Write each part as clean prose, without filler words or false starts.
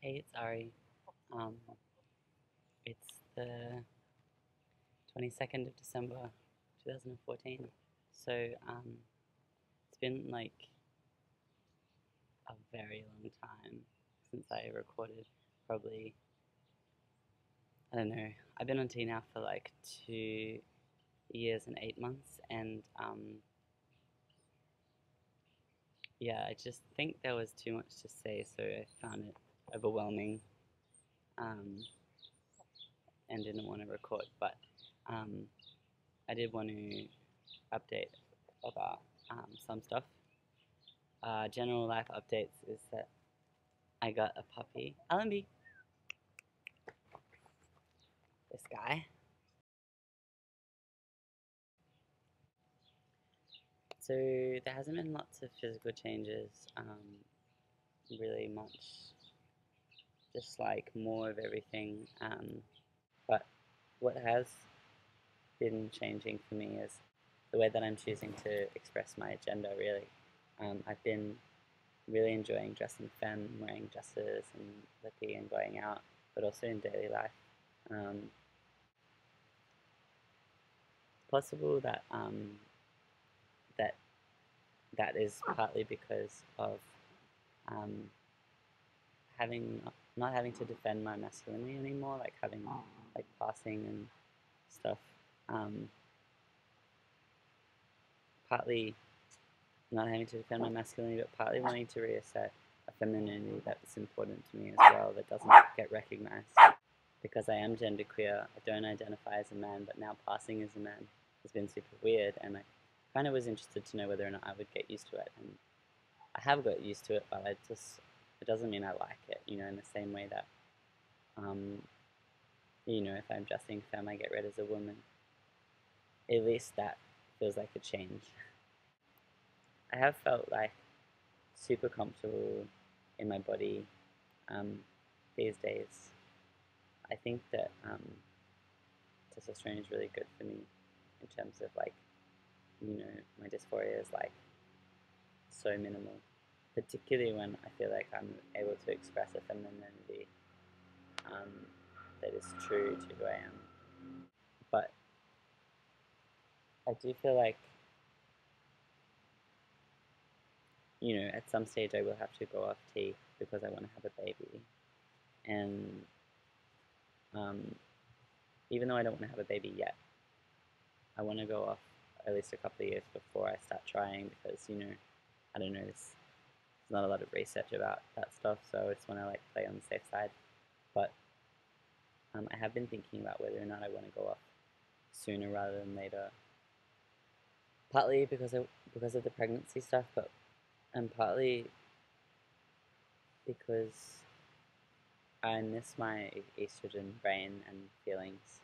Hey, it's Ari. Um, it's the 22nd of December, 2014. So, it's been like a very long time since I recorded. Probably, I don't know. I've been on T now for like 2 years and 8 months, and yeah, I just think there was too much to say, so I found it overwhelming, um, and didn't want to record. But um, I did want to update about some stuff. General life updates is that I got a puppy, Allenby, this guy. So there hasn't been lots of physical changes, really much, just like more of everything. But what has been changing for me is the way that I'm choosing to express my gender, really. I've been really enjoying dressing femme, wearing dresses and lippy and going out, but also in daily life. Um, it's possible that that that is partly because of um, having not having to defend my masculinity anymore, like having like passing and stuff. Um, Partly not having to defend my masculinity, but partly wanting to reassert a femininity that's important to me as well, that doesn't get recognized. Because I am genderqueer, I don't identify as a man, but now passing as a man has been super weird, and I kind of was interested to know whether or not I would get used to it, and I have got used to it, but it doesn't mean I like it, in the same way that, um, if I'm dressing femme, I get read as a woman. At least that feels like a change. I have felt like super comfortable in my body um, these days. I think that testosterone is really good for me in terms of like, my dysphoria is like so minimal, particularly when I feel like I'm able to express a femininity um, that is true to who I am. But I do feel like, at some stage I will have to go off tea because I want to have a baby. And even though I don't want to have a baby yet, I want to go off at least a couple of years before I start trying because, I don't know, there's not a lot of research about that stuff, so I just want to like play on the safe side. But I have been thinking about whether or not I want to go off sooner rather than later. Partly because of the pregnancy stuff, but and partly because I miss my estrogen brain and feelings.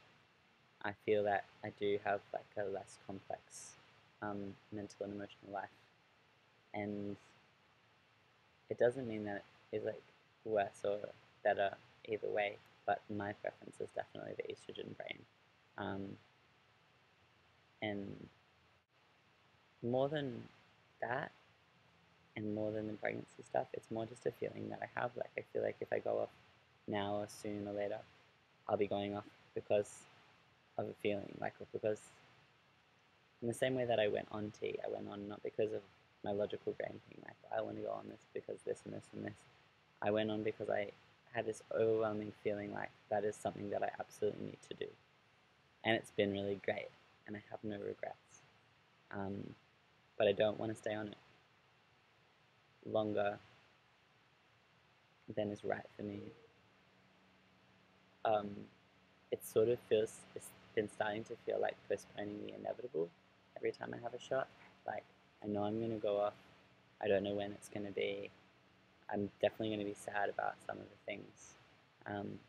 I feel that I do have like a less complex mental and emotional life, and it doesn't mean that it is like worse or better either way. But my preference is definitely the estrogen brain, um, and more than that, and more than the pregnancy stuff, it's more just a feeling that I have. Like I feel like if I go off now or soon or later, I'll be going off because of a feeling, like because in the same way that I went on T, I went on not because of my logical brain being like, I want to go on this because this and this and this. I went on because I had this overwhelming feeling like that is something that I absolutely need to do. And it's been really great, and I have no regrets. But I don't want to stay on it longer than is right for me. Um, it sort of it's been starting to feel like postponing the inevitable every time I have a shot. Like, I know I'm going to go off. I don't know when it's going to be. I'm definitely going to be sad about some of the things. Um,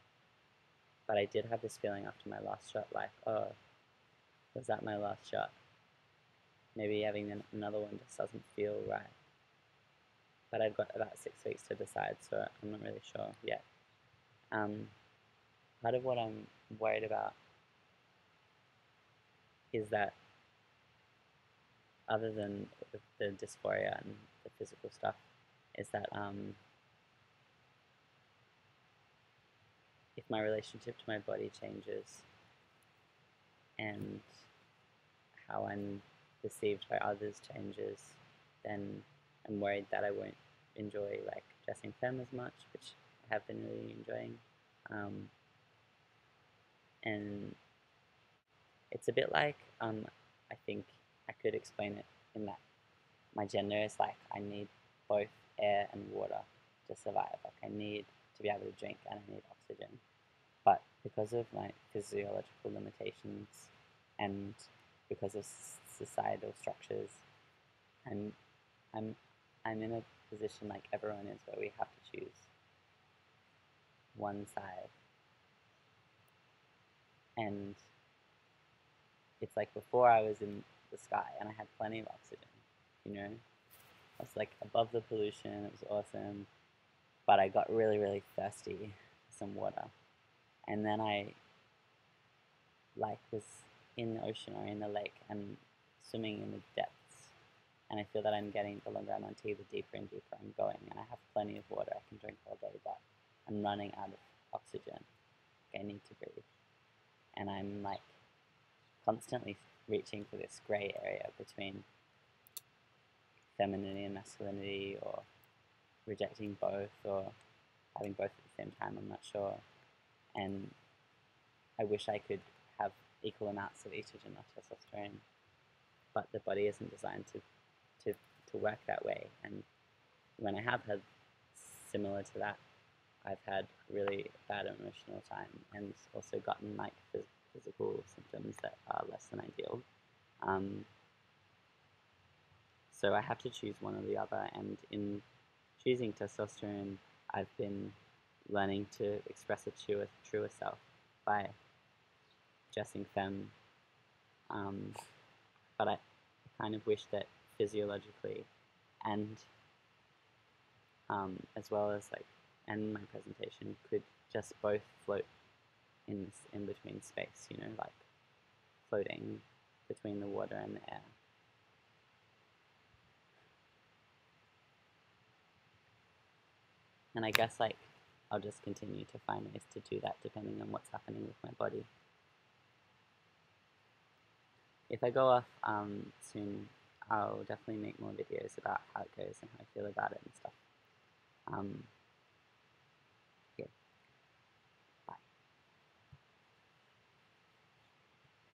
but I did have this feeling after my last shot, like, oh, was that my last shot? Maybe having another one just doesn't feel right. But I've got about 6 weeks to decide, so I'm not really sure yet. Part of what I'm worried about is that other than the dysphoria and the physical stuff, is that if my relationship to my body changes and how I'm perceived by others changes, then I'm worried that I won't enjoy like dressing femme as much, which I have been really enjoying. And it's a bit like, I think I could explain it in that my gender is like I need both air and water to survive. Like I need to be able to drink and I need oxygen. But because of my physiological limitations and because of societal structures, I'm I'm I'm in a position like everyone is where we have to choose one side. And it's like before I was in the sky and I had plenty of oxygen, you know? I was like above the pollution, it was awesome. But I got really, really thirsty for some water. And then I like was in the ocean or in the lake and swimming in the depths. And I feel that I'm getting, the longer I'm on TV, the deeper and deeper I'm going. And I have plenty of water, I can drink all day, but I'm running out of oxygen. I need to breathe. And I'm like constantly reaching for this grey area between femininity and masculinity, or rejecting both, or having both at the same time, I'm not sure. And I wish I could have equal amounts of estrogen or testosterone, but the body isn't designed to work that way. And when I have had similar to that, I've had really bad emotional time and also gotten like physical symptoms that are less than ideal. So I have to choose one or the other, and in choosing testosterone, I've been learning to express a truer self by dressing femme. But I kind of wish that physiologically and as well as like and my presentation could just both float in between space, you know, like floating between the water and the air. And I guess like I'll just continue to find ways to do that depending on what's happening with my body. If I go off soon, I'll definitely make more videos about how it goes and how I feel about it and stuff.